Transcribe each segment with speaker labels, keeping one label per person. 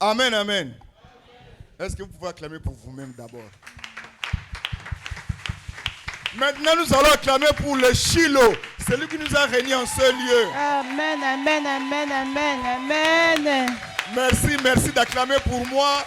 Speaker 1: Amen, amen. Est-ce que vous pouvez acclamer pour vous-même d'abord? Maintenant, nous allons acclamer pour le Shiloh, celui qui nous a réunis en ce lieu.
Speaker 2: Amen, amen, amen, amen, amen.
Speaker 1: Merci d'acclamer pour moi.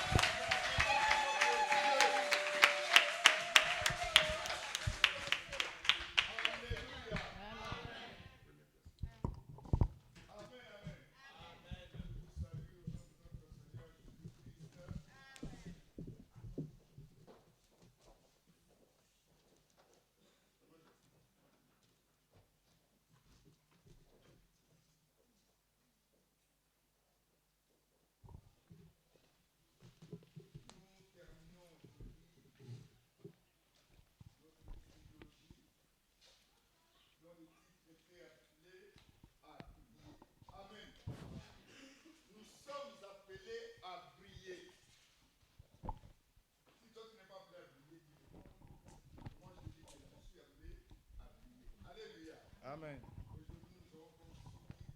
Speaker 1: Amen. Aujourd'hui, nous avons comme souris,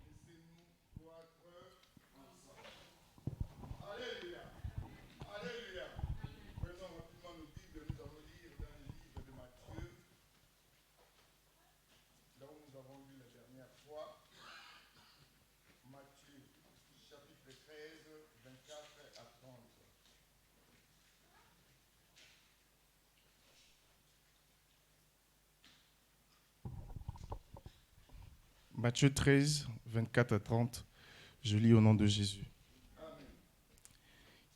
Speaker 1: laissez-nous croître ensemble. Alléluia. Alléluia. Prenons rapidement nos Bibles, nous allons lire dans le livre de Matthieu, là où nous avons lu la dernière fois. Matthieu, chapitre 13, 24 à 30.
Speaker 3: Matthieu 13, 24 à 30, je lis au nom de Jésus.
Speaker 1: Amen.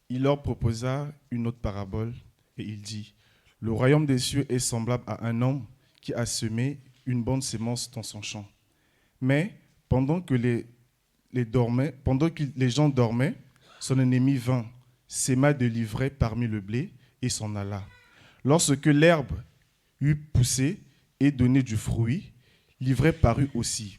Speaker 3: Il leur proposa une autre parabole et il dit, « Le royaume des cieux est semblable à un homme qui a semé une bonne sémence dans son champ. Mais pendant que les gens dormaient, son ennemi vint, sema de l'ivraie parmi le blé et s'en alla. Lorsque l'herbe eut poussé et donné du fruit, l'ivraie parut aussi.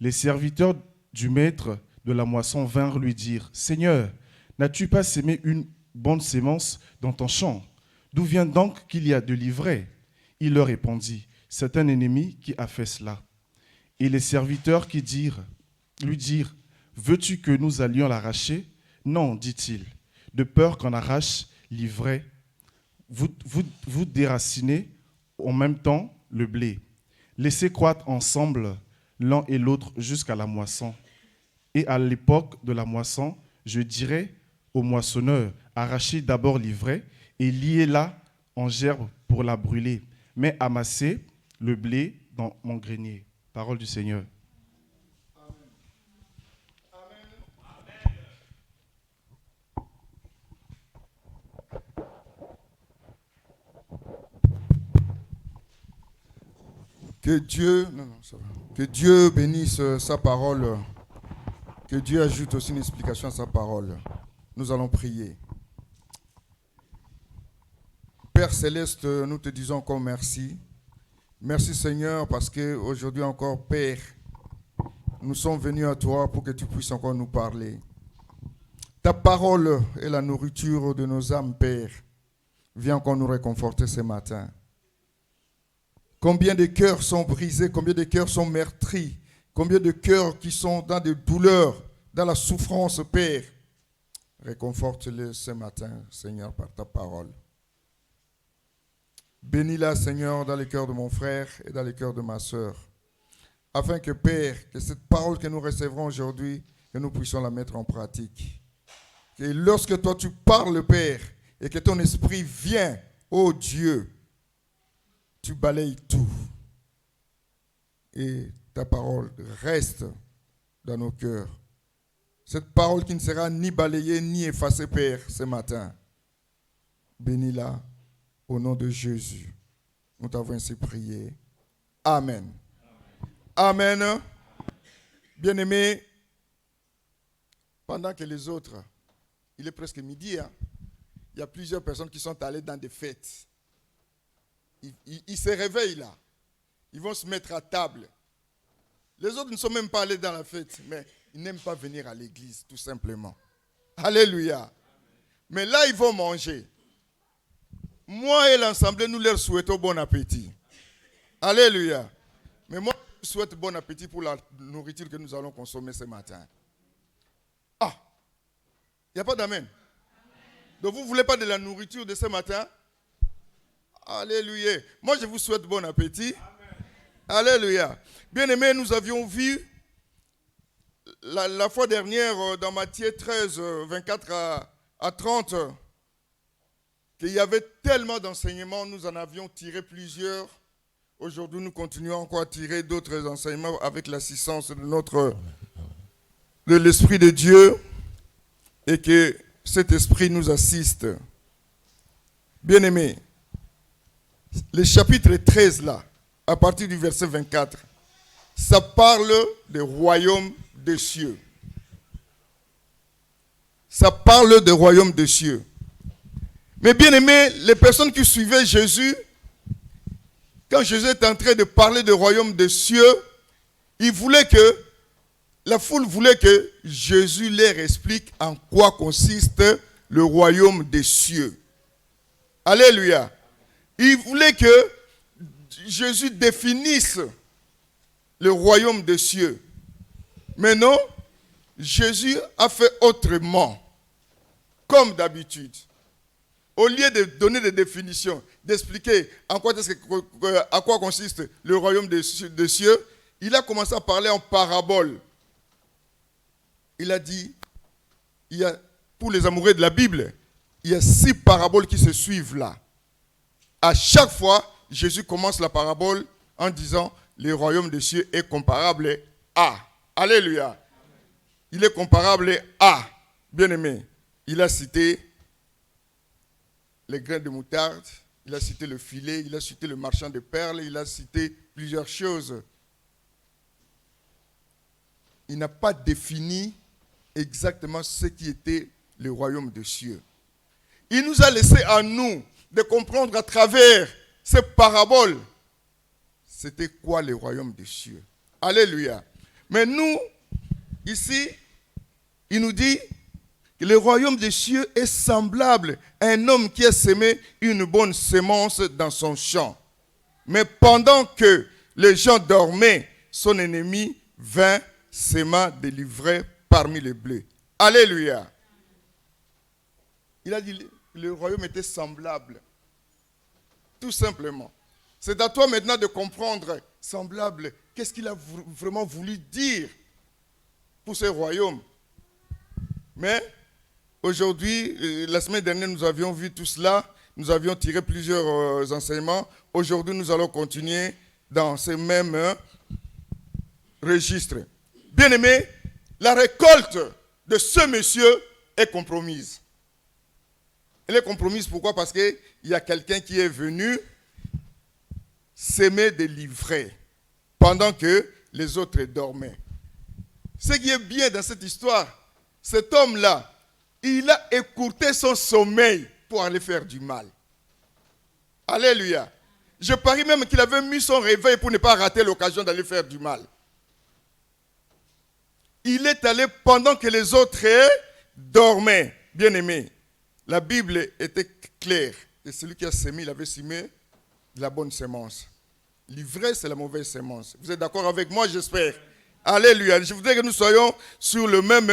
Speaker 3: Les serviteurs du maître de la moisson vinrent lui dire, « Seigneur, n'as-tu pas sémé une bonne sémence dans ton champ? D'où vient donc qu'il y a de l'ivraie ?» Il leur répondit, « C'est un ennemi qui a fait cela. » Et les serviteurs lui dirent, « Veux-tu que nous allions l'arracher? » Non, dit-il, de peur qu'on arrache l'ivraie. Vous déracinez en même temps le blé. Laissez croître ensemble l'un et l'autre jusqu'à la moisson. Et à l'époque de la moisson, je dirai au moissonneur, arrachez d'abord l'ivraie et liez-la en gerbe pour la brûler, mais amassez le blé dans mon grenier. Parole du Seigneur.
Speaker 1: Que Dieu bénisse sa parole. Que Dieu ajoute aussi une explication à sa parole. Nous allons prier. Père Céleste, nous te disons encore merci. Merci Seigneur parce qu'aujourd'hui encore, Père, nous sommes venus à toi pour que tu puisses encore nous parler. Ta parole est la nourriture de nos âmes, Père. Viens encore nous réconforter ce matin. Combien de cœurs sont brisés, combien de cœurs sont meurtris, combien de cœurs qui sont dans des douleurs, dans la souffrance, Père. Réconforte-les ce matin, Seigneur, par ta parole. Bénis-la, Seigneur, dans le cœur de mon frère et dans le cœur de ma sœur. Afin que, Père, que cette parole que nous recevrons aujourd'hui, que nous puissions la mettre en pratique. Et lorsque toi tu parles, Père, et que ton esprit vient, ô Dieu, tu balayes tout. Et ta parole reste dans nos cœurs. Cette parole qui ne sera ni balayée ni effacée, Père, ce matin. Bénis-la au nom de Jésus. Nous t'avons ainsi prié. Amen. Amen. Amen. Bien-aimés, pendant que les autres, il est presque midi, il y a plusieurs personnes qui sont allées dans des fêtes. Ils se réveillent là. Ils vont se mettre à table. Les autres ne sont même pas allés dans la fête, mais ils n'aiment pas venir à l'église, tout simplement. Alléluia. Mais là, ils vont manger. Moi et l'Assemblée, nous leur souhaitons bon appétit. Alléluia. Mais moi, je souhaite bon appétit pour la nourriture que nous allons consommer ce matin. Ah, Il n'y a pas d'amen. Donc vous ne voulez pas de la nourriture de ce matin? Alléluia. Moi, je vous souhaite bon appétit. Amen. Alléluia. Bien-aimés, nous avions vu la fois dernière dans Matthieu 13, 24 à 30, qu'il y avait tellement d'enseignements, nous en avions tiré plusieurs. Aujourd'hui, nous continuons encore à tirer d'autres enseignements avec l'assistance de l'Esprit de Dieu et que cet Esprit nous assiste. Bien-aimés, le chapitre 13 là, à partir du verset 24, ça parle du royaume des cieux. Ça parle du royaume des cieux. Mais bien aimé, les personnes qui suivaient Jésus, quand Jésus est en train de parler du royaume des cieux, la foule voulait que Jésus leur explique en quoi consiste le royaume des cieux. Alléluia. Ils voulaient que Jésus définisse le royaume des cieux. Mais non, Jésus a fait autrement, comme d'habitude. Au lieu de donner des définitions, d'expliquer à quoi consiste le royaume des cieux, il a commencé à parler en parabole. Il a dit, pour les amoureux de la Bible, il y a 6 paraboles qui se suivent là. À chaque fois, Jésus commence la parabole en disant, le royaume des cieux est comparable à. Alléluia. Il est comparable à. Bien-aimé, il a cité les grains de moutarde, il a cité le filet, il a cité le marchand de perles, il a cité plusieurs choses. Il n'a pas défini exactement ce qui était le royaume des cieux. Il nous a laissé à nous de comprendre à travers ces paraboles, c'était quoi le royaume des cieux. Alléluia. Mais nous, ici, il nous dit que le royaume des cieux est semblable à un homme qui a semé une bonne semence dans son champ. Mais pendant que les gens dormaient, son ennemi vint, s'aima des livrets parmi les blés. Alléluia. Il a dit le royaume était semblable. Tout simplement. C'est à toi maintenant de comprendre, semblable, qu'est-ce qu'il a vraiment voulu dire pour ce royaume. Mais aujourd'hui, la semaine dernière, nous avions vu tout cela. Nous avions tiré plusieurs enseignements. Aujourd'hui, nous allons continuer dans ces mêmes registres. Bien-aimés, la récolte de ce monsieur est compromise. Elle est compromise pourquoi? Parce qu'il y a quelqu'un qui est venu s'aimer des livrets pendant que les autres dormaient. Ce qui est bien dans cette histoire, cet homme-là, il a écourté son sommeil pour aller faire du mal. Alléluia. Je parie même qu'il avait mis son réveil pour ne pas rater l'occasion d'aller faire du mal. Il est allé pendant que les autres dormaient. Bien-aimés, la Bible était claire. Et celui qui a sémé, il avait semé de la bonne semence. L'ivraie, c'est la mauvaise semence. Vous êtes d'accord avec moi, j'espère? Alléluia. Je voudrais que nous soyons sur le même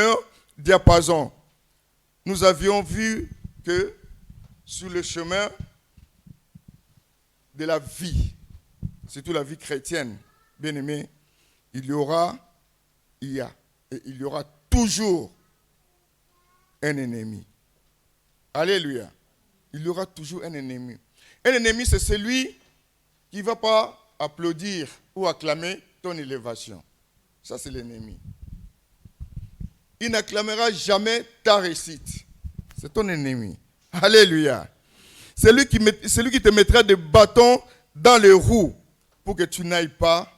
Speaker 1: diapason. Nous avions vu que sur le chemin de la vie, surtout la vie chrétienne, bien-aimés, il y aura toujours un ennemi. Alléluia. Il y aura toujours un ennemi. Un ennemi, c'est celui qui ne va pas applaudir ou acclamer ton élévation. Ça, c'est l'ennemi. Il n'acclamera jamais ta réussite. C'est ton ennemi. Alléluia. C'est lui qui te mettra des bâtons dans les roues pour que tu n'ailles pas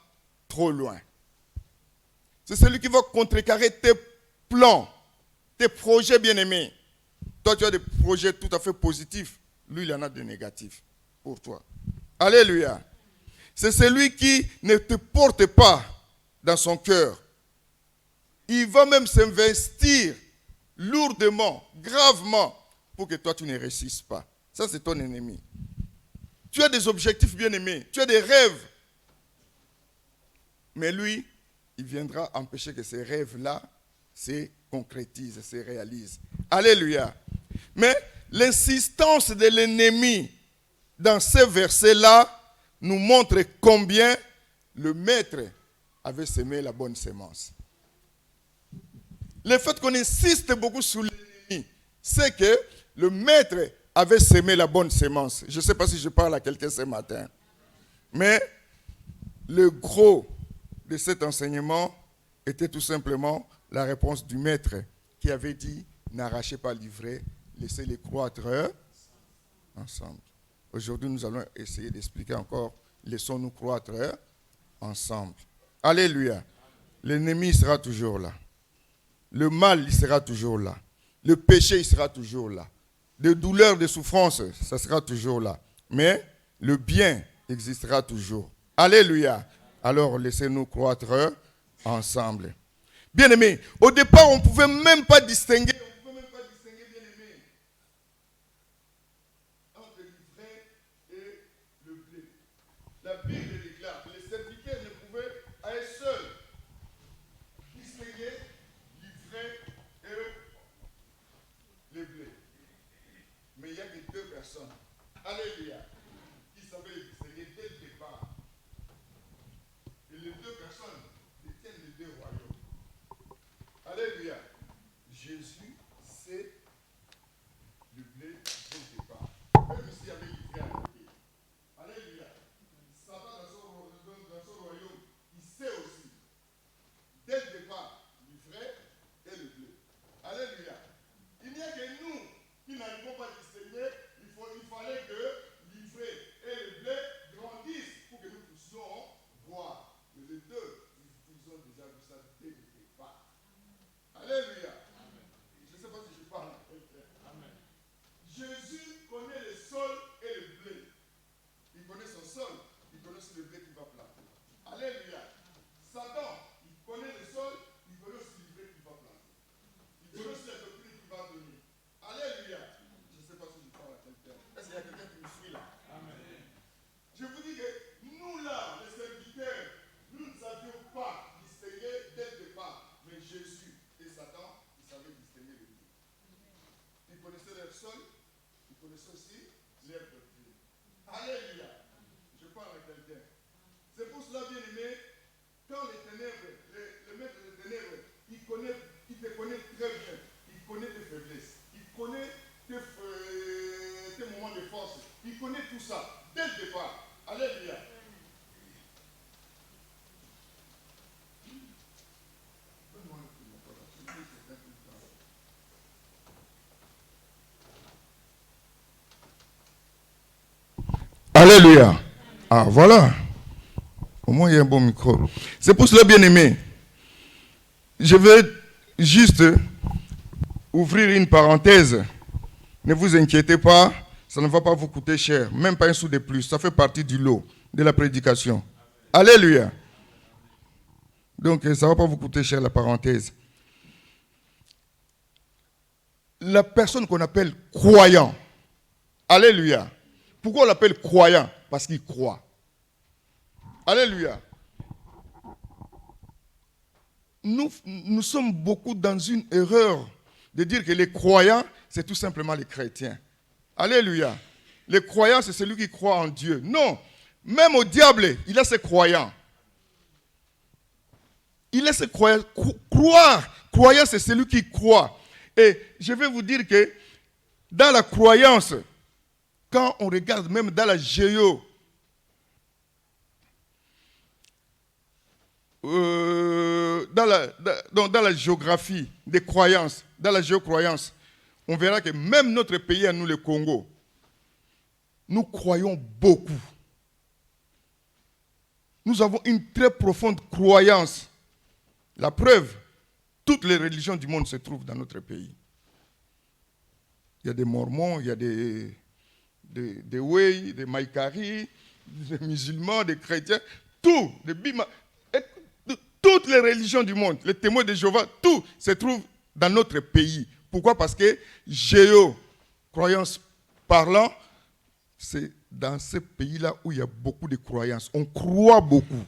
Speaker 1: trop loin. C'est celui qui va contrecarrer tes plans, tes projets bien-aimés. Toi, tu as des projets tout à fait positifs. Lui, il en a des négatifs pour toi. Alléluia. C'est celui qui ne te porte pas dans son cœur. Il va même s'investir lourdement, gravement, pour que toi, tu ne réussisses pas. Ça, c'est ton ennemi. Tu as des objectifs bien-aimés. Tu as des rêves. Mais lui, il viendra empêcher que ces rêves-là se concrétisent, se réalisent. Alléluia. Mais l'insistance de l'ennemi dans ces versets-là nous montre combien le maître avait semé la bonne semence. Le fait qu'on insiste beaucoup sur l'ennemi, c'est que le maître avait semé la bonne semence. Je ne sais pas si je parle à quelqu'un ce matin. Mais le gros de cet enseignement était tout simplement la réponse du maître qui avait dit « N'arrachez pas l'ivraie, laissez-les croître ensemble ». Aujourd'hui, nous allons essayer d'expliquer encore « Laissons-nous croître ensemble ». Alléluia. L'ennemi sera toujours là. Le mal, il sera toujours là. Le péché, il sera toujours là. Des douleurs, des souffrances, ça sera toujours là. Mais le bien existera toujours. Alléluia. Alors, laissez-nous croître ensemble. Bien-aimés, au départ, on ne pouvait même pas distinguer, bien-aimés, entre l'ivraie et le blé. La Bible déclare que les serviteurs ne pouvaient à eux seuls distinguer l'ivraie et le blé. Mais il y a que deux personnes, alléluia, qui savaient distinguer dès le départ. Et les deux personnes détiennent les deux royaumes. Alléluia. Jésus, c'est le blé dès le départ. Même s'il y avait l'ivraie à côté. Alléluia. Satan dans son royaume, il sait aussi. Dès le départ, l'ivraie et le blé. Alléluia. Il n'y a que nous qui n'arrivons pas à distinguer. Il fallait que l'ivraie et le blé grandissent pour que nous puissions voir. Mais les deux, ils ont déjà vu ça dès le départ. Alléluia. Amen. Je ne sais pas si je parle à quelqu'un. Amen. Jésus connaît le sol et le blé. Il connaît son sol, il connaît aussi le blé qu'il va planter. Alléluia. Satan, il connaît le sol, il connaît aussi le blé qu'il va planter. Il connaît aussi la doctrine qu'il va donner. Alléluia. Je ne sais pas si je parle à quelqu'un. Est-ce qu'il y a quelqu'un qui me suit là? Amen. Je vous dis que nous là, les serviteurs, nous ne savions pas distinguer dès le départ. Mais Jésus et Satan, ils savaient distinguer les deux. Ils connaissaient leur sol, ils connaissaient aussi leur doctrine. Alléluia. Je parle à quelqu'un. C'est pour cela, bien aimé, quand les ténèbres, le maître des ténèbres, il te connaît très bien. Il connaît tes faiblesses. Il connaît tes moments de force. Il connaît tout ça dès le départ. Alléluia. Alléluia. Ah, voilà. Au moins, il y a un bon micro. C'est pour cela, bien aimé. Je vais juste ouvrir une parenthèse. Ne vous inquiétez pas, ça ne va pas vous coûter cher. Même pas un sou de plus. Ça fait partie du lot de la prédication. Alléluia. Donc, ça ne va pas vous coûter cher, la parenthèse. La personne qu'on appelle croyant. Alléluia. Pourquoi on l'appelle croyant? Parce qu'il croit. Alléluia. Nous sommes beaucoup dans une erreur de dire que les croyants, c'est tout simplement les chrétiens. Alléluia. Les croyants, c'est celui qui croit en Dieu. Non. Même au diable, il a ses croyants. Il a ses croyants. Croyant, c'est celui qui croit. Et je vais vous dire que dans la croyance, quand on regarde même dans la dans la géographie des croyances, dans la géocroyance, on verra que même notre pays, à nous, le Congo, nous croyons beaucoup. Nous avons une très profonde croyance. La preuve, toutes les religions du monde se trouvent dans notre pays. Il y a des Mormons, il y a des Wei, des Maïkari, des musulmans, des chrétiens, tout, des Bima, toutes les religions du monde, les témoins de Jéhovah, tout se trouve dans notre pays. Pourquoi? Parce que croyance parlant, c'est dans ce pays-là où il y a beaucoup de croyances. On croit beaucoup.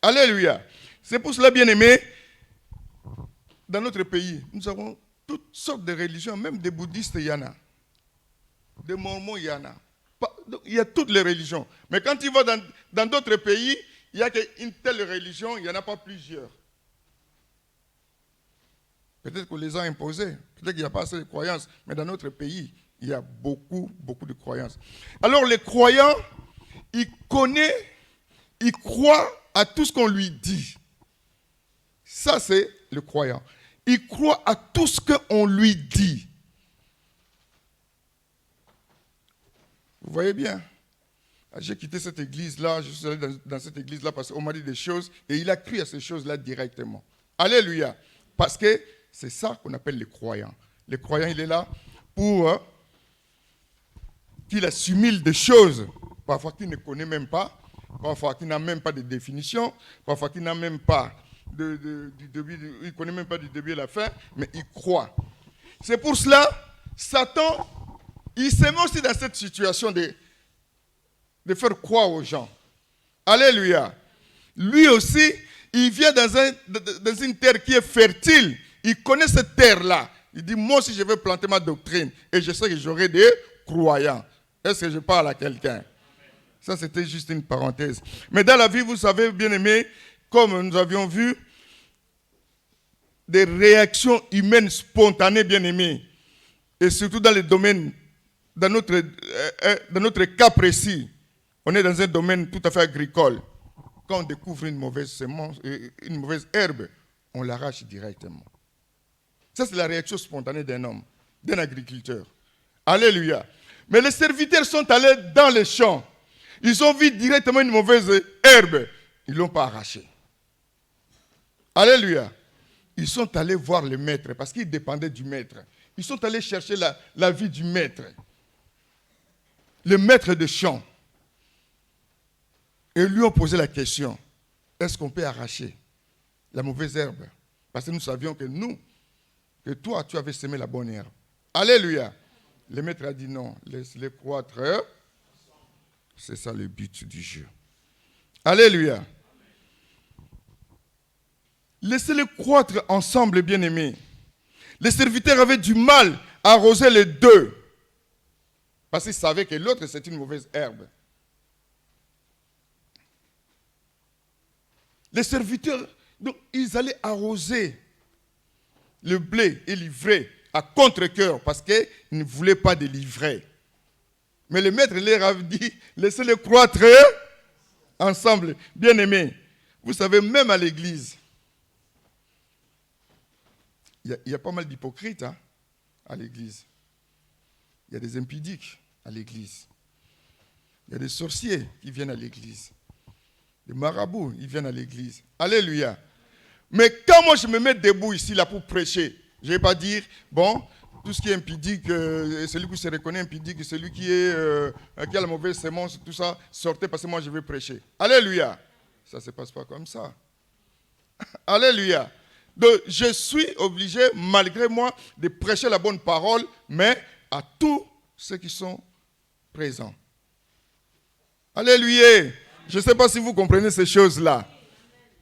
Speaker 1: Alléluia. C'est pour cela, bien aimé, dans notre pays, nous avons toutes sortes de religions, même des bouddhistes, il y en a. Des mormons, il y en a. Il y a toutes les religions. Mais quand tu vas dans d'autres pays, il n'y a qu'une telle religion, il n'y en a pas plusieurs. Peut-être qu'on les a imposées. Peut-être qu'il n'y a pas assez de croyances. Mais dans notre pays, il y a beaucoup, beaucoup de croyances. Alors les croyants, ils croient à tout ce qu'on lui dit. Ça, c'est le croyant. Il croit à tout ce qu'on lui dit. Vous voyez bien. J'ai quitté cette église-là, je suis allé dans cette église-là parce qu'on m'a dit des choses et il a cru à ces choses-là directement. Alléluia. Parce que c'est ça qu'on appelle les croyants. Les croyants, il est là pour qu'il assimile des choses, parfois qu'il ne connaît même pas, parfois qu'il n'a même pas de définition, parfois qu'il n'a même pas du début, il ne connaît même pas du début à la fin, mais il croit. C'est pour cela, Satan, il se met aussi dans cette situation de faire croire aux gens. Alléluia. Lui aussi, il vient dans une terre qui est fertile. Il connaît cette terre-là. Il dit, moi aussi, je vais planter ma doctrine. Et je sais que j'aurai des croyants. Est-ce que je parle à quelqu'un? Ça, c'était juste une parenthèse. Mais dans la vie, vous savez, bien aimé, comme nous avions vu, des réactions humaines spontanées, bien aimées. Et surtout dans les domaines, dans notre cas précis, on est dans un domaine tout à fait agricole. Quand on découvre une mauvaise semence, une mauvaise herbe, on l'arrache directement. Ça, c'est la réaction spontanée d'un homme, d'un agriculteur. Alléluia. Mais les serviteurs sont allés dans les champs. Ils ont vu directement une mauvaise herbe. Ils ne l'ont pas arrachée. Alléluia. Ils sont allés voir le maître parce qu'ils dépendaient du maître. Ils sont allés chercher la vie du maître. Le maître de champ. Et lui ont posé la question, est-ce qu'on peut arracher la mauvaise herbe? Parce que nous savions que toi, tu avais semé la bonne herbe. Alléluia. Le maître a dit non, laisse-les croître. C'est ça le but du jeu. Alléluia. Laissez-les croître ensemble, bien-aimés. Les serviteurs avaient du mal à arroser les deux. Parce qu'ils savaient que l'autre, c'est une mauvaise herbe. Les serviteurs, donc, ils allaient arroser le blé et l'ivraie à contre-cœur parce qu'ils ne voulaient pas de l'ivraie. Mais le maître leur a dit, laissez-les croître ensemble. Bien-aimés, vous savez, même à l'église, il y a pas mal d'hypocrites à l'église. Il y a des impudiques à l'église. Il y a des sorciers qui viennent à l'église. Des marabouts, ils viennent à l'église. Alléluia. Mais quand moi je me mets debout ici là pour prêcher, je ne vais pas dire, bon, tout ce qui est impudique, celui qui se reconnaît impudique, celui qui a la mauvaise sémence, tout ça, sortez parce que moi je vais prêcher. Alléluia. Ça ne se passe pas comme ça. Alléluia. Donc je suis obligé, malgré moi, de prêcher la bonne parole, mais à tous ceux qui sont présents. Alléluia. Je ne sais pas si vous comprenez ces choses-là.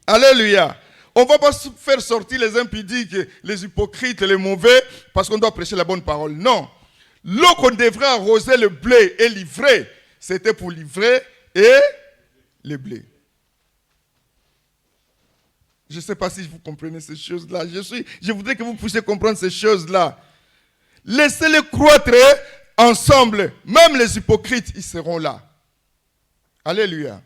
Speaker 1: Alléluia. On ne va pas faire sortir les impudiques, les hypocrites, les mauvais, parce qu'on doit prêcher la bonne parole. Non. L'eau qu'on devrait arroser le blé et l'ivraie, c'était pour l'ivraie et le blé. Je ne sais pas si vous comprenez ces choses-là. Je voudrais que vous puissiez comprendre ces choses-là. Laissez-les croître ensemble. Même les hypocrites, ils seront là. Alléluia.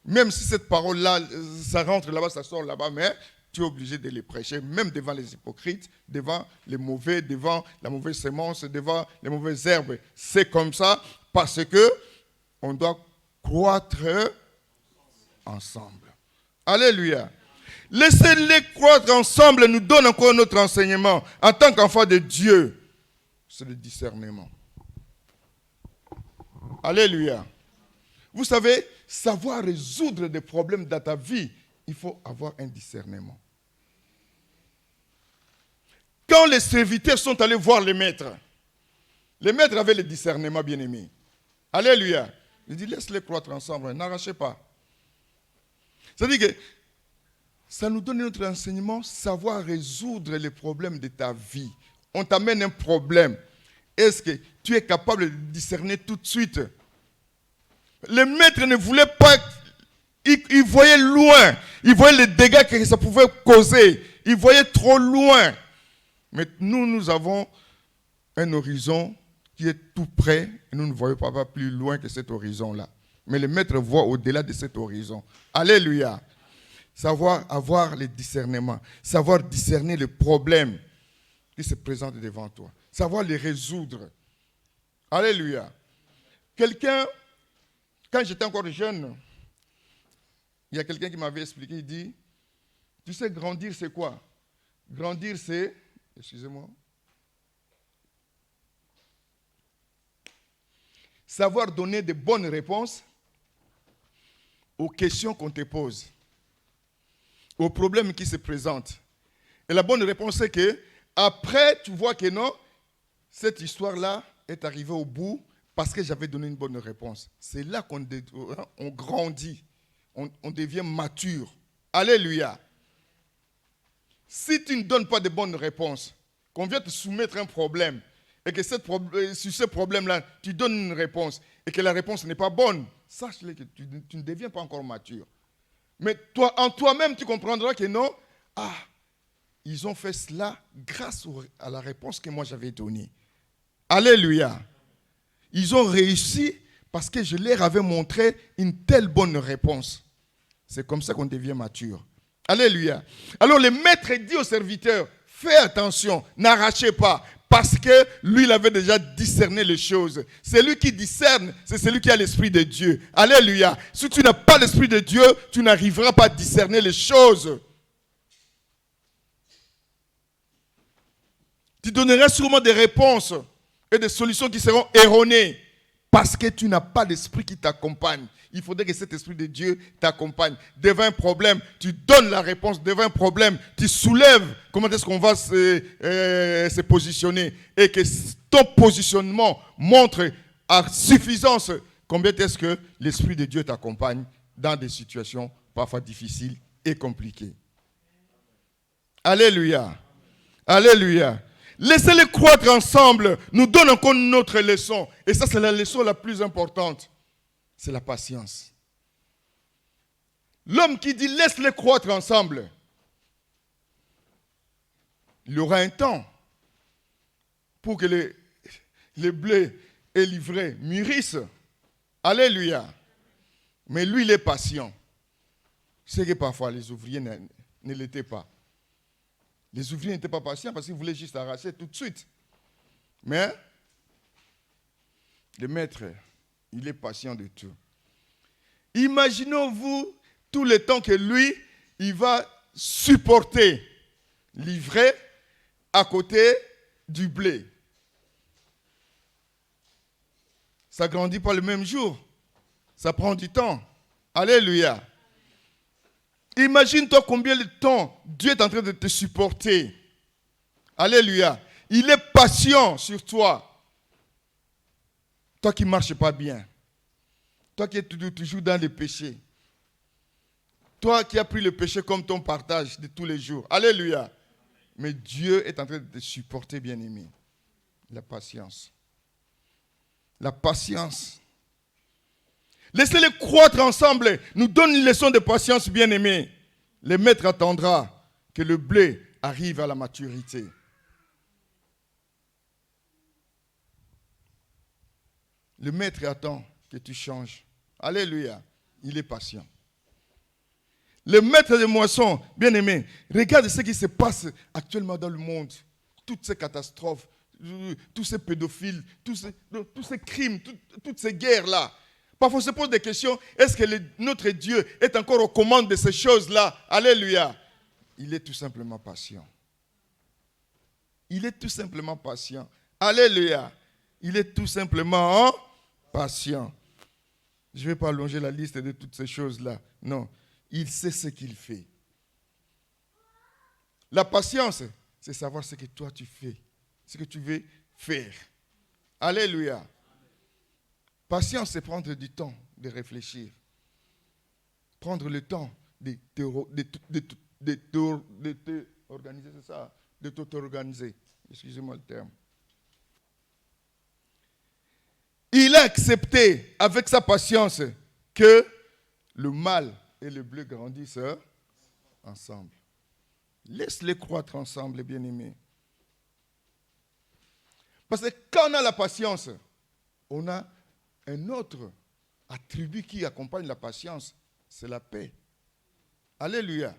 Speaker 1: Même si cette parole-là, ça rentre là-bas, ça sort là-bas, mais tu es obligé de les prêcher, même devant les hypocrites, devant les mauvais, devant la mauvaise sémence, devant les mauvaises herbes. C'est comme ça parce que on doit croître ensemble. Alléluia. Laissez-les croître ensemble nous donne encore notre enseignement. En tant qu'enfant de Dieu, c'est le discernement. Alléluia. Vous savez, savoir résoudre des problèmes dans ta vie, il faut avoir un discernement. Quand les serviteurs sont allés voir les maîtres avait le discernement, bien-aimé. Alléluia. Il dit, laisse-les croître ensemble, n'arrachez pas. C'est-à-dire que ça nous donne notre enseignement, savoir résoudre les problèmes de ta vie. on t'amène un problème, est-ce que tu es capable de discerner tout de suite? Le maître ne voulait pas, il voyait loin, il voyait les dégâts que ça pouvait causer, il voyait trop loin. Mais nous avons un horizon qui est tout près et nous ne voyons pas plus loin que cet horizon-là. Mais le maître voit au-delà de cet horizon. Alléluia. Savoir avoir les discernements, savoir discerner les problèmes qui se présentent devant toi, savoir les résoudre. Alléluia. Quelqu'un, quand j'étais encore jeune, il y a quelqu'un qui m'avait expliqué, il dit, tu sais, grandir c'est quoi? Grandir c'est, excusez-moi, savoir donner de bonnes réponses aux questions qu'on te pose, aux problèmes qui se présentent. Et la bonne réponse, c'est que après, tu vois que non, cette histoire-là est arrivée au bout parce que j'avais donné une bonne réponse. C'est là qu'on grandit, on devient mature. Alléluia. Si tu ne donnes pas de bonnes réponses, qu'on vient te soumettre un problème, et que sur ce problème-là, tu donnes une réponse, et que la réponse n'est pas bonne, sache-le que tu ne deviens pas encore mature. Mais toi, en toi-même, tu comprendras que non, ils ont fait cela grâce à la réponse que moi j'avais donnée. Alléluia. Ils ont réussi parce que je leur avais montré une telle bonne réponse. C'est comme ça qu'on devient mature. Alléluia. Alors le maître dit au serviteur, fais attention, n'arrachez pas. Parce que lui, il avait déjà discerné les choses. C'est lui qui discerne, c'est celui qui a l'Esprit de Dieu. Alléluia. Si tu n'as pas l'Esprit de Dieu, tu n'arriveras pas à discerner les choses. Tu donneras sûrement des réponses et des solutions qui seront erronées. Parce que tu n'as pas l'Esprit qui t'accompagne. Il faudrait que cet Esprit de Dieu t'accompagne. Devant un problème, tu donnes la réponse. Devant un problème, tu soulèves comment est-ce qu'on va se positionner. Et que ton positionnement montre à suffisance combien est-ce que l'Esprit de Dieu t'accompagne dans des situations parfois difficiles et compliquées. Alléluia. Alléluia. Laissez-les croître ensemble nous donne encore une autre leçon. Et ça, c'est la leçon la plus importante. C'est la patience. L'homme qui dit laisse-les croître ensemble, il y aura un temps pour que les blés et l'ivraie mûrissent. Alléluia. Mais lui, il est patient. C'est que parfois les ouvriers ne l'étaient pas. Les ouvriers n'étaient pas patients parce qu'ils voulaient juste arracher tout de suite. Mais le maître, il est patient de tout. Imaginons-vous tout le temps que lui, il va supporter l'ivraie à côté du blé. Ça ne grandit pas le même jour. Ça prend du temps. Alléluia. Imagine-toi combien de temps Dieu est en train de te supporter. Alléluia. Il est patient sur toi. Toi qui ne marches pas bien. Toi qui es toujours dans le péché. Toi qui as pris le péché comme ton partage de tous les jours. Alléluia. Mais Dieu est en train de te supporter, bien-aimé. La patience. La patience. Laissez-les croître ensemble. Nous donne une leçon de patience, bien-aimé. Le maître attendra que le blé arrive à la maturité. Le maître attend que tu changes. Alléluia. Il est patient. Le maître de moisson, bien-aimé, regarde ce qui se passe actuellement dans le monde. Toutes ces catastrophes, tous ces pédophiles, tous ces crimes, toutes ces guerres-là. Parfois, on se pose des questions. Est-ce que notre Dieu est encore aux commandes de ces choses-là? Alléluia. Il est tout simplement patient. Il est tout simplement patient. Alléluia. Il est tout simplement patient. Je ne vais pas allonger la liste de toutes ces choses-là. Non. Il sait ce qu'il fait. La patience, c'est savoir ce que toi tu fais. Ce que tu veux faire. Alléluia. Patience, c'est prendre du temps de réfléchir. Prendre le temps de t'organiser, c'est ça? De t'organiser. Excusez-moi le terme. Il a accepté avec sa patience que le mal et le bleu grandissent ensemble. Laisse-les croître ensemble, les bien-aimés. Parce que quand on a la patience, on a un autre attribut qui accompagne la patience, c'est la paix. Alléluia.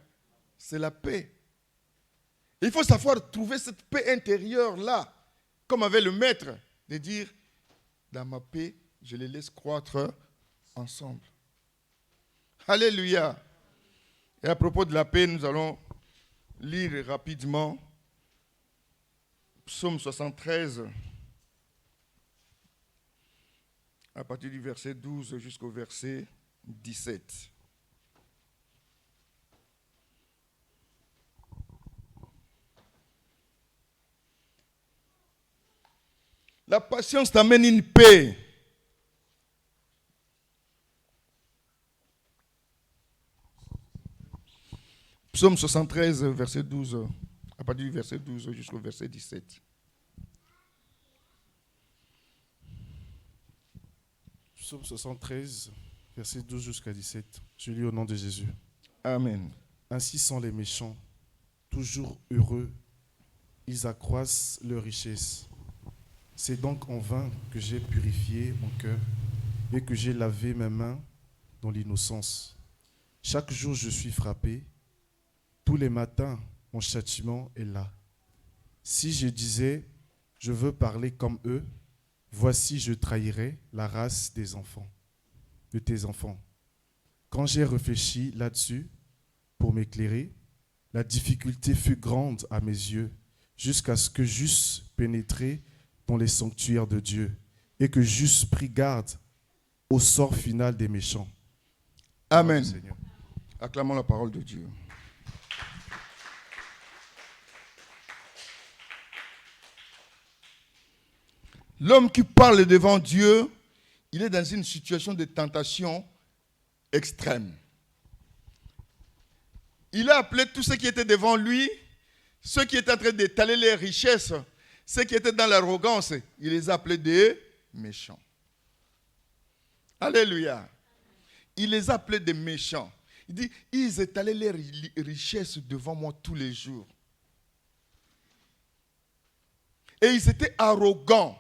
Speaker 1: C'est la paix. Il faut savoir trouver cette paix intérieure-là, comme avait le maître, de dire, dans ma paix, je les laisse croître ensemble. Alléluia. Et à propos de la paix, nous allons lire rapidement Psaume 73, à partir du verset 12 jusqu'au verset 17. La patience t'amène une paix. Psaume 73, verset 12, à partir du verset 12 jusqu'au verset 17.
Speaker 3: Psaume 73, verset 12 jusqu'à 17. Je lis au nom de Jésus.
Speaker 1: Amen.
Speaker 3: Ainsi sont les méchants, toujours heureux, ils accroissent leur richesse. C'est donc en vain que j'ai purifié mon cœur et que j'ai lavé mes mains dans l'innocence. Chaque jour je suis frappé, tous les matins mon châtiment est là. Si je disais, je veux parler comme eux, voici je trahirais la race des enfants, de tes enfants. Quand j'ai réfléchi là-dessus pour m'éclairer, la difficulté fut grande à mes yeux, jusqu'à ce que j'eusse pénétré dans les sanctuaires de Dieu et que j'eusse pris garde au sort final des méchants.
Speaker 1: Amen. Acclamons la parole de Dieu. L'homme qui parle devant Dieu, il est dans une situation de tentation extrême. Il a appelé tous ceux qui étaient devant lui, ceux qui étaient en train d'étaler les richesses, ceux qui étaient dans l'arrogance, il les a appelés des méchants. Alléluia. Il les a appelés des méchants. Il dit, ils étalaient les richesses devant moi tous les jours. Et ils étaient arrogants.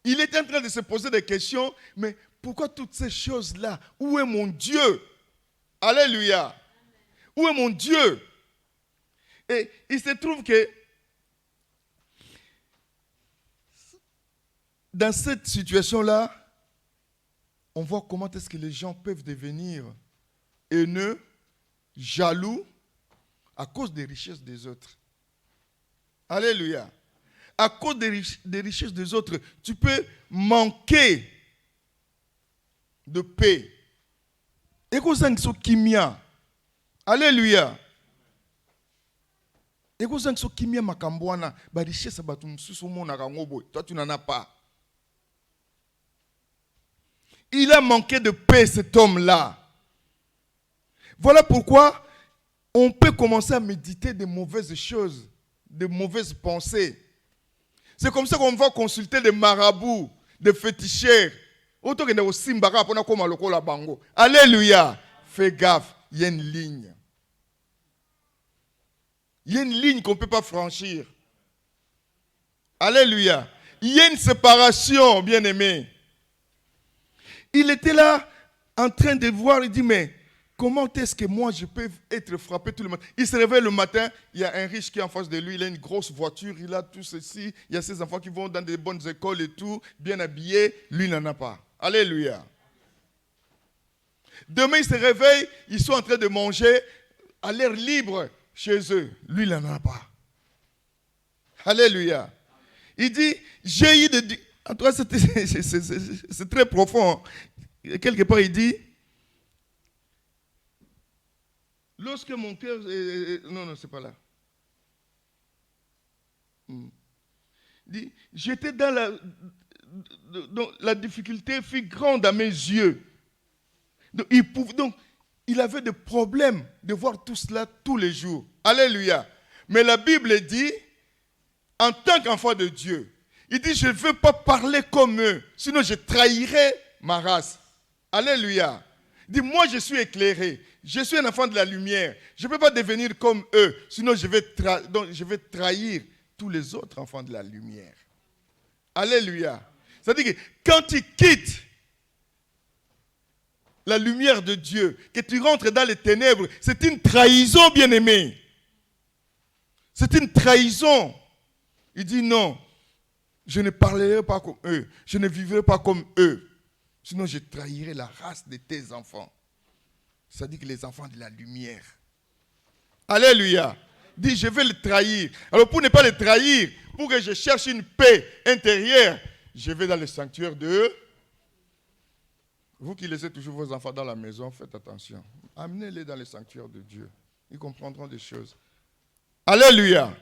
Speaker 1: Il était en train de se poser des questions, mais pourquoi toutes ces choses-là? Où est mon Dieu? Alléluia. Où est mon Dieu? Et il se trouve que dans cette situation-là, on voit comment est-ce que les gens peuvent devenir haineux, jaloux, à cause des richesses des autres. Alléluia. À cause des richesses des autres, tu peux manquer de paix. Et qu'on sent que kimia. Alléluia. Et qu'on sent que kimia makambwana, ba richesse batum susumo na kangobo, toi tu n'en as pas. Il a manqué de paix, cet homme-là. Voilà pourquoi on peut commencer à méditer de mauvaises choses, de mauvaises pensées. C'est comme ça qu'on va consulter des marabouts, des féticheurs. Alléluia. Fais gaffe, il y a une ligne. Il y a une ligne qu'on ne peut pas franchir. Alléluia. Il y a une séparation, bien-aimé. Il était là en train de voir, il dit, mais comment est-ce que moi je peux être frappé tout le matin? Il se réveille le matin, il y a un riche qui est en face de lui, il a une grosse voiture, il a tout ceci, il y a ses enfants qui vont dans des bonnes écoles et tout, bien habillés, lui il n'en a pas. Alléluia. Demain il se réveille, ils sont en train de manger à l'air libre chez eux, lui il n'en a pas. Alléluia. Il dit, j'ai eu de... En tout cas, c'est très profond. Quelque part, il dit, lorsque mon cœur... Non, c'est pas là. Il dit, j'étais dans la difficulté fut grande à mes yeux. Donc, il avait des problèmes de voir tout cela tous les jours. Alléluia. Mais la Bible dit en tant qu'enfant de Dieu, il dit, je ne veux pas parler comme eux, sinon je trahirai ma race. Alléluia. Il dit, moi je suis éclairé, je suis un enfant de la lumière. Je ne peux pas devenir comme eux, sinon je vais trahir tous les autres enfants de la lumière. Alléluia. C'est-à-dire que quand tu quittes la lumière de Dieu, que tu rentres dans les ténèbres, c'est une trahison, bien-aimé. C'est une trahison. Il dit non, je ne parlerai pas comme eux, je ne vivrai pas comme eux, sinon je trahirai la race de tes enfants. C'est-à-dire que les enfants de la lumière. Alléluia. Il dit, je vais le trahir. Alors pour ne pas le trahir, pour que je cherche une paix intérieure, je vais dans le sanctuaire de... Vous qui laissez toujours vos enfants dans la maison, faites attention. Amenez-les dans le sanctuaire de Dieu. Ils comprendront des choses. Alléluia.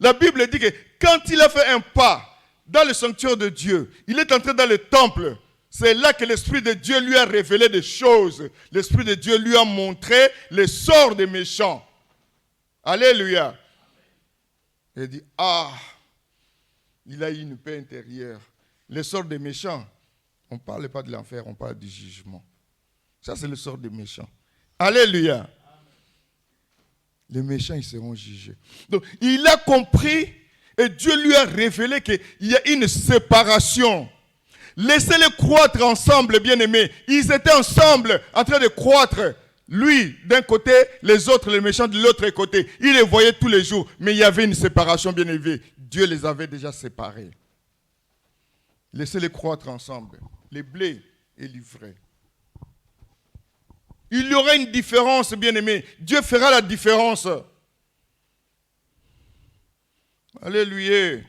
Speaker 1: La Bible dit que quand il a fait un pas dans le sanctuaire de Dieu, il est entré dans le temple. C'est là que l'Esprit de Dieu lui a révélé des choses. L'Esprit de Dieu lui a montré les sorts des méchants. Alléluia. Il dit, il a eu une paix intérieure. Les sorts des méchants, on ne parle pas de l'enfer, on parle du jugement. Ça, c'est le sort des méchants. Alléluia. Les méchants, ils seront jugés. Donc, il a compris et Dieu lui a révélé qu'il y a une séparation. Laissez-les croître ensemble, bien-aimés. Ils étaient ensemble, en train de croître. Lui, d'un côté, les autres, les méchants, de l'autre côté. Il les voyait tous les jours, mais il y avait une séparation, bien-aimés. Dieu les avait déjà séparés. Laissez-les croître ensemble. Les blés et l'ivraie. Il y aura une différence, bien-aimés. Dieu fera la différence. Alléluia.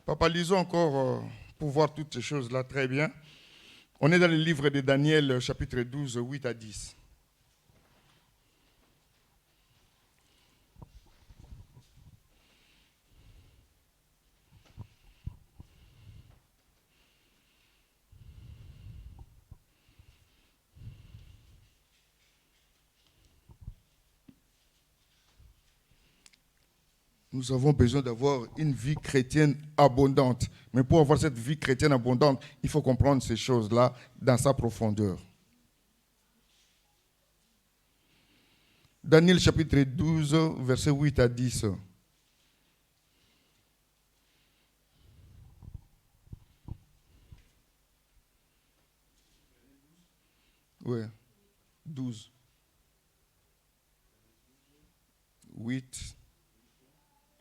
Speaker 1: Papa, lisons encore pour voir toutes ces choses-là très bien. On est dans le livre de Daniel, chapitre 12, 8 à 10. Nous avons besoin d'avoir une vie chrétienne abondante. Mais pour avoir cette vie chrétienne abondante, il faut comprendre ces choses-là dans sa profondeur. Daniel chapitre 12, versets 8 à 10. Oui, 12. 8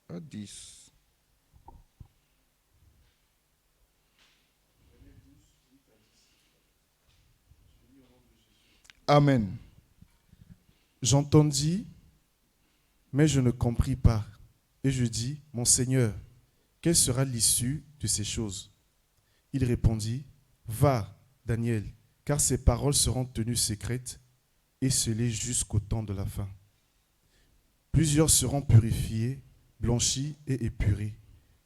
Speaker 1: à 10. Amen.
Speaker 3: J'entendis, mais je ne compris pas. Et je dis, mon Seigneur, quelle sera l'issue de ces choses? Il répondit, va, Daniel, car ces paroles seront tenues secrètes et scellées jusqu'au temps de la fin. Plusieurs seront purifiés, blanchis et épurés.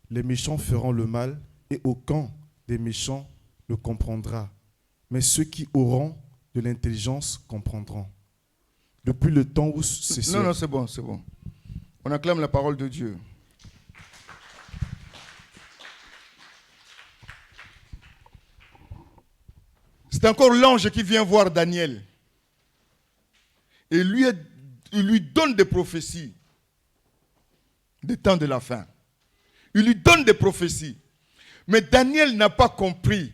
Speaker 3: Les méchants feront le mal et aucun des méchants ne comprendra. Mais ceux qui auront de l'intelligence comprendront. Depuis le temps où c'est...
Speaker 1: Non, c'est bon, c'est bon. On acclame la parole de Dieu. C'est encore l'ange qui vient voir Daniel. Et il lui donne des prophéties des temps de la fin. Il lui donne des prophéties. Mais Daniel n'a pas compris.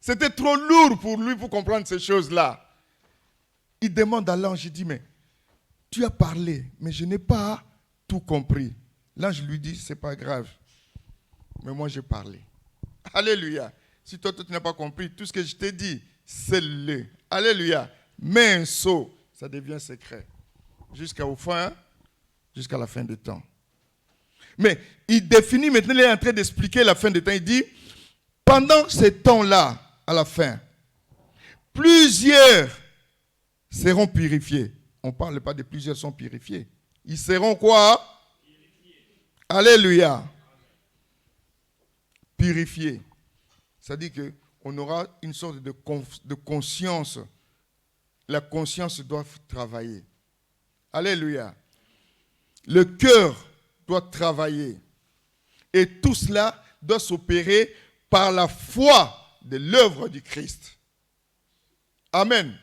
Speaker 1: C'était trop lourd pour lui pour comprendre ces choses-là. Il demande à l'ange, il dit, mais tu as parlé, mais je n'ai pas tout compris. L'ange lui dit, c'est pas grave. Mais moi, j'ai parlé. Alléluia. Si toi, tu n'as pas compris, tout ce que je t'ai dit, c'est le. Alléluia. Mets un sceau, ça devient secret. Jusqu'à la fin du temps. Mais il définit, maintenant il est en train d'expliquer la fin des temps. Il dit, pendant ces temps-là, à la fin, plusieurs seront purifiés. On ne parle pas de plusieurs sont purifiés. Ils seront quoi? Alléluia. Purifiés. C'est-à-dire qu'on aura une sorte de conscience. La conscience doit travailler. Alléluia. Le cœur doit travailler. Et tout cela doit s'opérer par la foi de l'œuvre du Christ. Amen.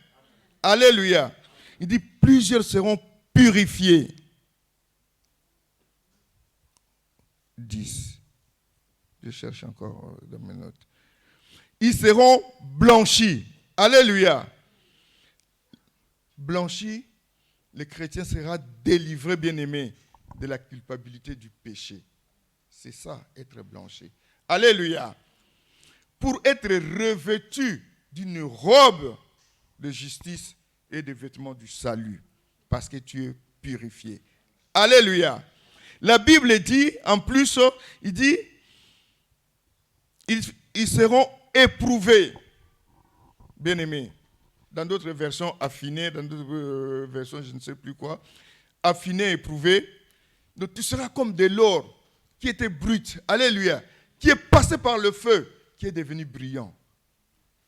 Speaker 1: Alléluia. Il dit, plusieurs seront purifiés. 10. Je cherche encore dans mes notes. Ils seront blanchis. Alléluia. Blanchis, le chrétien sera délivré, bien-aimé, de la culpabilité du péché. C'est ça, être blanchi. Alléluia. Pour être revêtu d'une robe de justice et des vêtements du salut, parce que tu es purifié. Alléluia. La Bible dit, en plus, il dit, ils seront éprouvés, bien-aimés. Dans d'autres versions, affinés, dans d'autres versions, je ne sais plus quoi, affinés, éprouvés. Donc tu seras comme de l'or qui était brut, alléluia, qui est passé par le feu, qui est devenu brillant.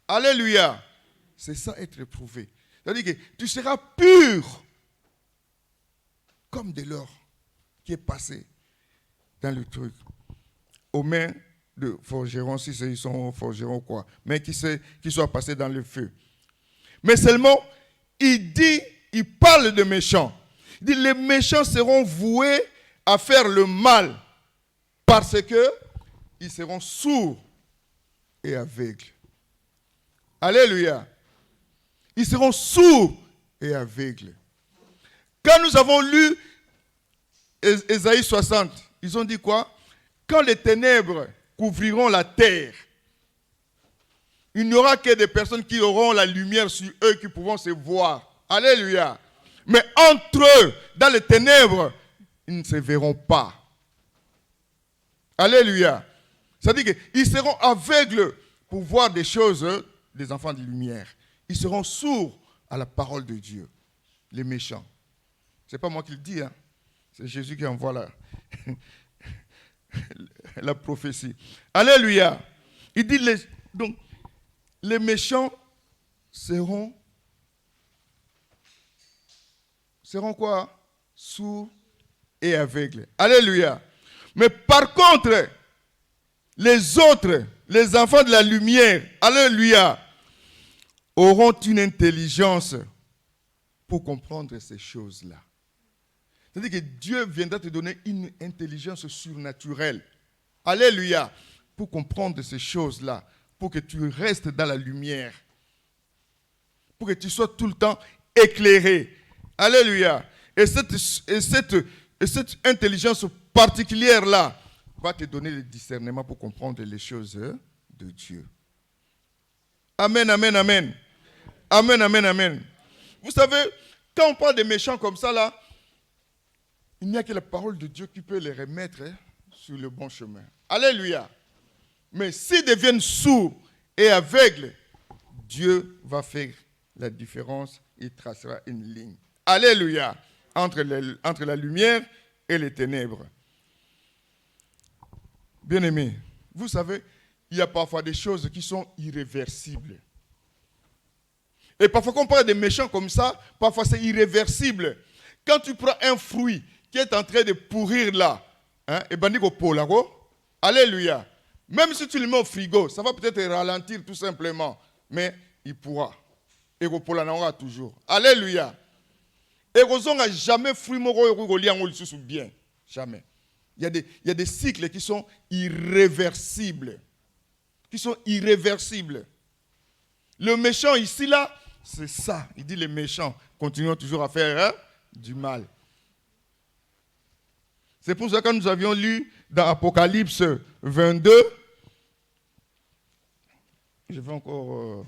Speaker 1: Alléluia. C'est ça, être éprouvé. C'est-à-dire que tu seras pur, comme de l'or qui est passé dans le truc, aux mains de forgerons, si ils sont forgerons quoi, mais qui soit passé dans le feu. Mais seulement, il parle de méchants. Il dit, les méchants seront voués à faire le mal parce que ils seront sourds et aveugles. Alléluia. Ils seront sourds et aveugles. Quand nous avons lu Ésaïe 60, ils ont dit quoi? Quand les ténèbres couvriront la terre, il n'y aura que des personnes qui auront la lumière sur eux, qui pourront se voir. Alléluia. Mais entre eux, dans les ténèbres, ils ne se verront pas. Alléluia. C'est-à-dire qu'ils seront aveugles pour voir des choses des enfants de lumière. Ils seront sourds à la parole de Dieu, les méchants. Ce n'est pas moi qui le dis, hein. C'est Jésus qui envoie la prophétie. Alléluia. Il dit, donc, les méchants seront quoi? Sourds et aveugles. Alléluia. Mais par contre, les autres, les enfants de la lumière, alléluia, auront une intelligence pour comprendre ces choses-là. C'est-à-dire que Dieu viendra te donner une intelligence surnaturelle. Alléluia. Pour comprendre ces choses-là. Pour que tu restes dans la lumière. Pour que tu sois tout le temps éclairé. Alléluia. Et cette intelligence particulière-là va te donner le discernement pour comprendre les choses de Dieu. Amen, amen, amen. Amen, amen, amen. Vous savez, quand on parle des méchants comme ça, là, il n'y a que la parole de Dieu qui peut les remettre sur le bon chemin. Alléluia. Mais s'ils deviennent sourds et aveugles, Dieu va faire la différence. Il tracera une ligne. Alléluia. Entre la lumière et les ténèbres. Bien-aimés, vous savez, il y a parfois des choses qui sont irréversibles. Et parfois, quand on parle des méchants comme ça, parfois c'est irréversible. Quand tu prends un fruit qui est en train de pourrir là, et ben alléluia. Même si tu le mets au frigo, ça va peut-être ralentir tout simplement, mais il pourra. Et il toujours. Alléluia. Et on n'a jamais fruit bien. Jamais. Il y a des cycles qui sont irréversibles. Le méchant ici, là, c'est ça. Il dit les méchants continuent toujours à faire du mal. C'est pour ça que quand nous avions lu dans Apocalypse 22, je vais encore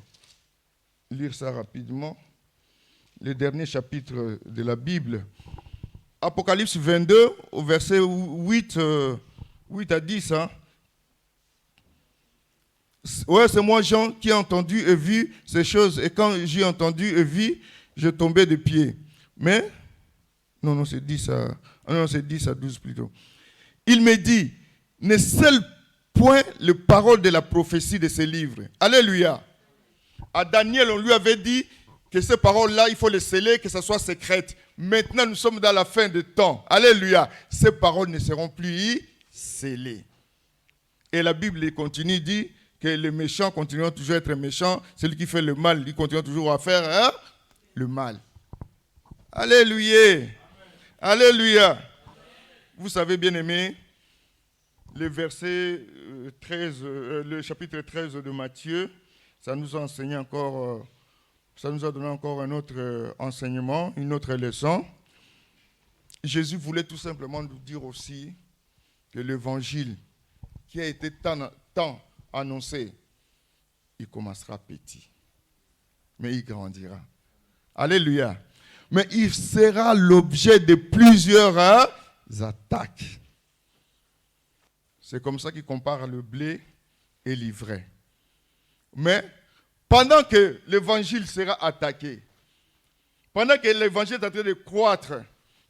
Speaker 1: lire ça rapidement, le dernier chapitre de la Bible. Apocalypse 22, au verset 8 à 10. Hein. Ouais, c'est moi, Jean, qui ai entendu et vu ces choses. Et quand j'ai entendu et vu, je tombais de pied. Mais, c'est 10 à 12 plutôt. Il me dit, ne scelle point les paroles de la prophétie de ces livres. Alléluia. À Daniel, on lui avait dit que ces paroles-là, il faut les sceller, que ça soit secrète. maintenant nous sommes dans la fin de temps. Alléluia. Ces paroles ne seront plus scellées. Et la Bible continue, dit que les méchants continueront toujours à être méchants. Celui qui fait le mal, il continue toujours à faire le mal. Alléluia. Alléluia. Vous savez, bien aimé, le verset 13, le chapitre 13 de Matthieu, ça nous a enseigné encore, ça nous a donné encore un autre enseignement, une autre leçon. Jésus voulait tout simplement nous dire aussi que l'évangile qui a été tant annoncé, il commencera petit, mais il grandira. Alléluia. Mais il sera l'objet de plusieurs attaques. C'est comme ça qu'il compare le blé et l'ivraie. Mais pendant que l'évangile sera attaqué, pendant que l'évangile est en train de croître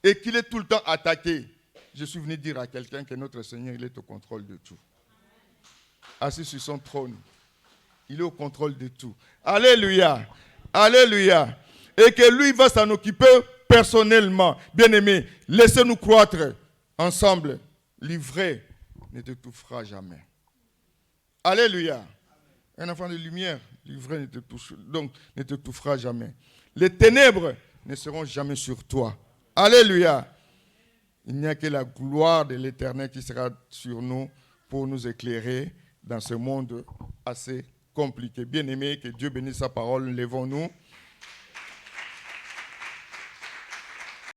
Speaker 1: et qu'il est tout le temps attaqué, je suis venu dire à quelqu'un que notre Seigneur, il est au contrôle de tout. Assis sur son trône, il est au contrôle de tout. Alléluia. Alléluia. Et que lui va s'en occuper personnellement. Bien-aimé, laissez-nous croître ensemble. L'ivraie ne t'étouffera jamais. Alléluia. Un enfant de lumière, l'ivraie ne t'étouffera jamais. Les ténèbres ne seront jamais sur toi. Alléluia. Il n'y a que la gloire de l'Éternel qui sera sur nous pour nous éclairer dans ce monde assez compliqué. Bien-aimé, que Dieu bénisse sa parole. Lèvons-nous.